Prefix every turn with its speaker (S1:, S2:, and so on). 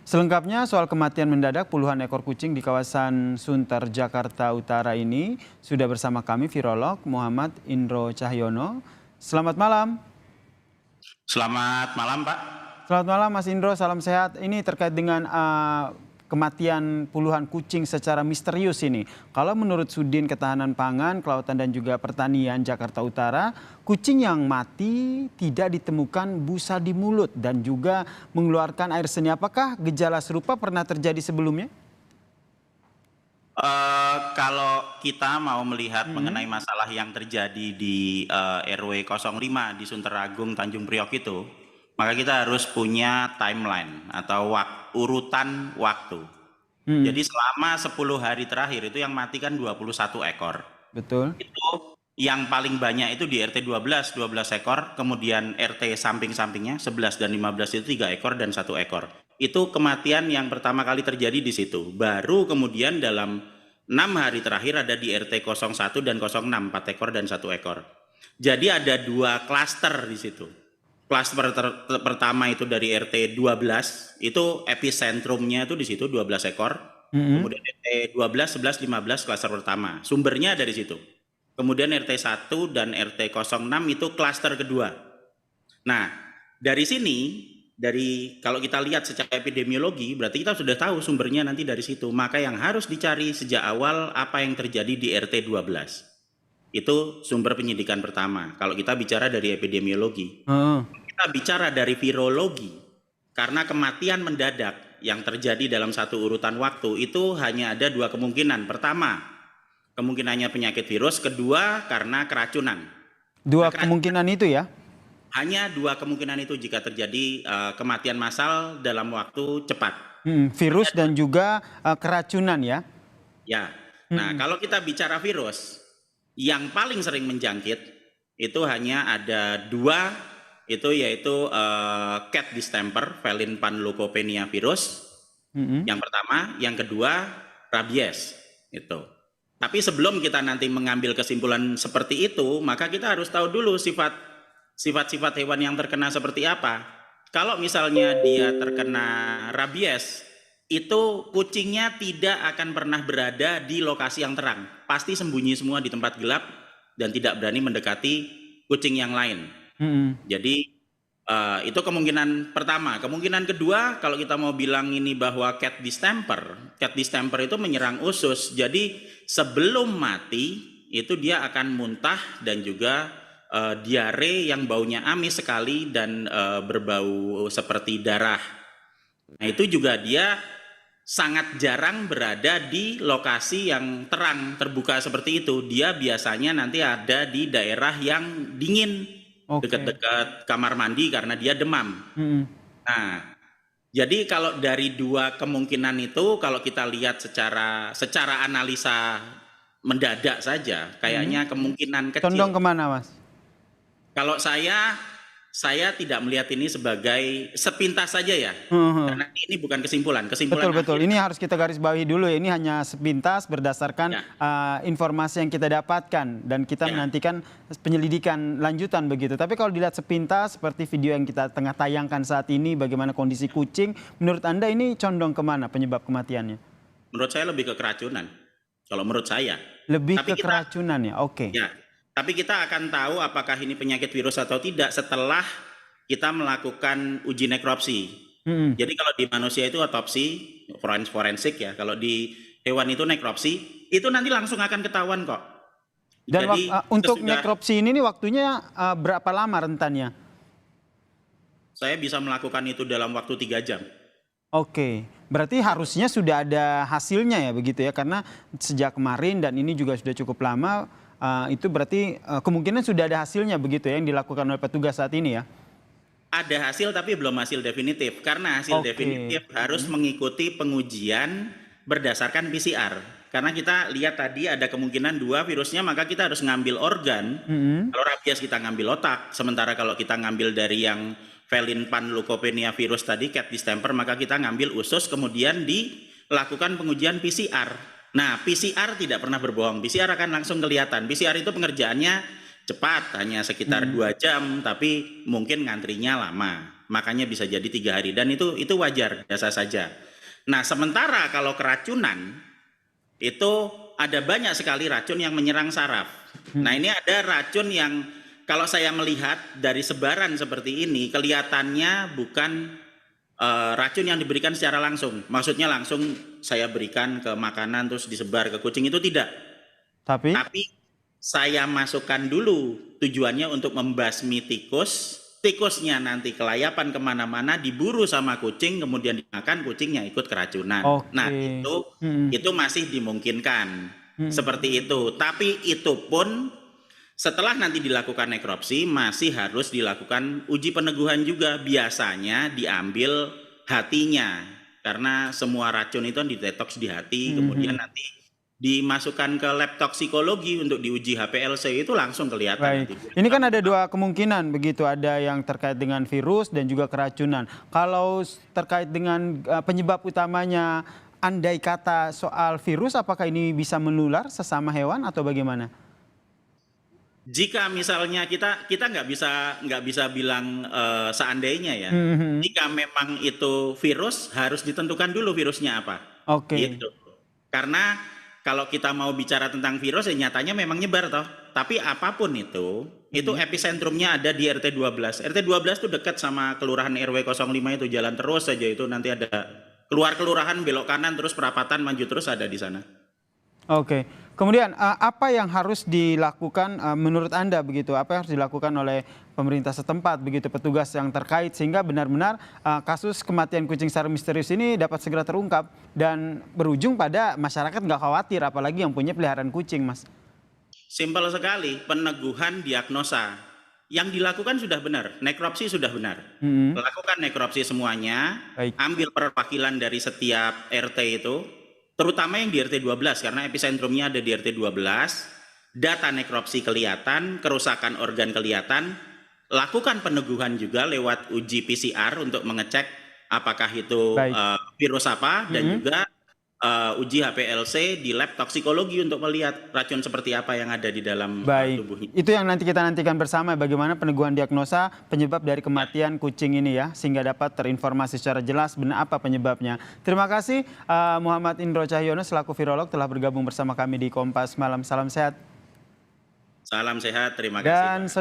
S1: Selengkapnya soal kematian mendadak puluhan ekor kucing di kawasan Sunter, Jakarta Utara ini sudah bersama kami virolog Muhammad Indro Cahyono. Selamat malam.
S2: Selamat malam, Pak.
S1: Selamat malam Mas Indro, salam sehat. Ini terkait dengan kematian puluhan kucing secara misterius ini. Kalau menurut Sudin Ketahanan Pangan, Kelautan dan juga Pertanian Jakarta Utara, kucing yang mati tidak ditemukan busa di mulut dan juga mengeluarkan air seni. Apakah gejala serupa pernah terjadi sebelumnya?
S2: Kalau kita mau melihat mengenai masalah yang terjadi di RW 05 di Sunter Agung, Tanjung Priok itu, maka kita harus punya timeline atau urutan waktu. Jadi selama 10 hari terakhir itu yang mati kan 21 ekor.
S1: Betul.
S2: Itu yang paling banyak itu di RT 12 ekor, kemudian RT samping-sampingnya 11 dan 15 itu 3 ekor dan 1 ekor. Itu kematian yang pertama kali terjadi di situ. Baru kemudian dalam 6 hari terakhir ada di RT 01 dan 06, 4 ekor dan 1 ekor. Jadi ada 2 klaster di situ. Klaster pertama itu dari RT 12, itu epicentrumnya itu di situ 12 ekor. Kemudian RT 12, 11, 15 klaster pertama. Sumbernya dari situ. Kemudian RT 1 dan RT 06 itu klaster kedua. Nah, dari sini, kalau kita lihat secara epidemiologi, berarti kita sudah tahu sumbernya nanti dari situ. Maka yang harus dicari sejak awal apa yang terjadi di RT 12. Itu sumber penyidikan pertama. Kalau kita bicara dari epidemiologi, kita bicara dari virologi, karena kematian mendadak yang terjadi dalam satu urutan waktu itu hanya ada 2 kemungkinan. Pertama, kemungkinannya penyakit virus. Kedua, karena keracunan.
S1: Kemungkinan itu ya?
S2: Hanya 2 kemungkinan itu jika terjadi kematian massal dalam waktu cepat.
S1: Virus dan juga keracunan ya?
S2: Ya. Nah, kalau kita bicara virus, yang paling sering menjangkit itu hanya ada 2, itu yaitu cat distemper, feline panleukopenia virus. Yang pertama, yang kedua rabies. Itu. Tapi sebelum kita nanti mengambil kesimpulan seperti itu, maka kita harus tahu dulu sifat-sifat hewan yang terkena seperti apa. Kalau misalnya dia terkena rabies, itu kucingnya tidak akan pernah berada di lokasi yang terang. Pasti sembunyi semua di tempat gelap dan tidak berani mendekati kucing yang lain. Jadi itu kemungkinan pertama. Kemungkinan kedua, kalau kita mau bilang ini bahwa cat distemper itu menyerang usus. Jadi sebelum mati itu dia akan muntah dan juga diare yang baunya amis sekali dan berbau seperti darah. Nah, itu juga dia sangat jarang berada di lokasi yang terang, terbuka seperti itu. Dia biasanya nanti ada di daerah yang dingin, dekat-dekat kamar mandi karena dia demam. Nah, jadi kalau dari 2 kemungkinan itu, kalau kita lihat secara analisa mendadak saja, kayaknya kemungkinan kecil.
S1: Condong kemana, Mas?
S2: Kalau saya tidak melihat ini sebagai sepintas saja ya, karena ini bukan kesimpulan.
S1: Betul. Ini harus kita garis bawahi dulu ya. Ini hanya sepintas berdasarkan informasi yang kita dapatkan dan kita menantikan penyelidikan lanjutan begitu. Tapi kalau dilihat sepintas seperti video yang kita tengah tayangkan saat ini, bagaimana kondisi kucing, menurut Anda ini condong kemana penyebab kematiannya?
S2: Menurut saya lebih ke keracunan. Kalau menurut saya.
S1: Lebih ke keracunan ya, oke.
S2: Ya. Tapi kita akan tahu apakah ini penyakit virus atau tidak setelah kita melakukan uji nekropsi. Jadi kalau di manusia itu otopsi, forensik ya. Kalau di hewan itu nekropsi, itu nanti langsung akan ketahuan kok.
S1: Dan jadi, untuk nekropsi ini waktunya berapa lama rentannya?
S2: Saya bisa melakukan itu dalam waktu 3 jam.
S1: Oke, berarti harusnya sudah ada hasilnya ya begitu ya. Karena sejak kemarin dan ini juga sudah cukup lama. Itu berarti kemungkinan sudah ada hasilnya begitu ya yang dilakukan oleh petugas saat ini ya?
S2: Ada hasil tapi belum hasil definitif. Karena hasil definitif harus mengikuti pengujian berdasarkan PCR. Karena kita lihat tadi ada kemungkinan 2 virusnya, maka kita harus ngambil organ. Kalau rabies kita ngambil otak. Sementara kalau kita ngambil dari yang feline panleukopenia virus tadi, cat distemper, maka kita ngambil usus kemudian dilakukan pengujian PCR. Nah, PCR tidak pernah berbohong. PCR akan langsung kelihatan. PCR itu pengerjaannya cepat, hanya sekitar 2 jam, tapi mungkin ngantrinya lama. makanya bisa jadi 3 hari dan itu wajar, biasa saja. Nah, sementara kalau keracunan itu ada banyak sekali racun yang menyerang saraf. Nah, ini ada racun yang kalau saya melihat dari sebaran seperti ini kelihatannya bukan racun yang diberikan secara langsung. Maksudnya langsung saya berikan ke makanan terus disebar ke kucing, itu tidak.
S1: Tapi
S2: Tapi saya masukkan dulu tujuannya untuk membasmi tikus. Tikusnya nanti kelayapan kemana-mana, diburu sama kucing, kemudian dimakan, kucingnya ikut keracunan.
S1: oke.
S2: Nah,
S1: Mm-mm.
S2: itu masih dimungkinkan seperti itu. Tapi itu pun setelah nanti dilakukan nekropsi masih harus dilakukan uji peneguhan juga. Biasanya diambil hatinya karena semua racun itu kan didetoks di hati, kemudian nanti dimasukkan ke lab toksikologi untuk diuji HPLC, itu langsung kelihatan
S1: Baik,
S2: nanti.
S1: ini kan ada dua kemungkinan begitu, ada yang terkait dengan virus dan juga keracunan. Kalau terkait dengan penyebab utamanya, andai kata soal virus, apakah ini bisa menular sesama hewan atau bagaimana?
S2: Jika misalnya kita nggak bisa bilang seandainya ya. Jika memang itu virus, harus ditentukan dulu virusnya apa.
S1: Oke.
S2: Gitu. Karena kalau kita mau bicara tentang virus, ya nyatanya memang nyebar toh. Tapi apapun itu epicentrumnya ada di RT 12. RT 12 itu dekat sama kelurahan RW 05, itu jalan terus saja, itu nanti ada keluar kelurahan belok kanan terus perapatan maju terus ada di sana.
S1: Oke, kemudian apa yang harus dilakukan menurut Anda begitu? Apa yang harus dilakukan oleh pemerintah setempat begitu, petugas yang terkait sehingga benar-benar kasus kematian kucing secara misterius ini dapat segera terungkap dan berujung pada masyarakat nggak khawatir, apalagi yang punya peliharaan kucing, Mas?
S2: Simpel sekali, peneguhan diagnosa. Yang dilakukan sudah benar, nekropsi sudah benar. Lakukan nekropsi semuanya,
S1: Baik.
S2: ambil perwakilan dari setiap RT itu, terutama yang di RT 12 karena epicentrumnya ada di RT 12, data nekropsi kelihatan, kerusakan organ kelihatan, lakukan peneguhan juga lewat uji PCR untuk mengecek apakah itu
S1: Baik.
S2: virus apa, dan juga uji HPLC di lab toksikologi untuk melihat racun seperti apa yang ada di dalam
S1: Baik,
S2: tubuhnya.
S1: itu yang nanti kita nantikan bersama, bagaimana peneguhan diagnosa penyebab dari kematian kucing ini ya, sehingga dapat terinformasi secara jelas benar apa penyebabnya. Terima kasih Muhammad Indro Cahyono selaku virolog telah bergabung bersama kami di Kompas Malam. Salam sehat.
S2: Salam sehat, terima kasih.
S1: Dan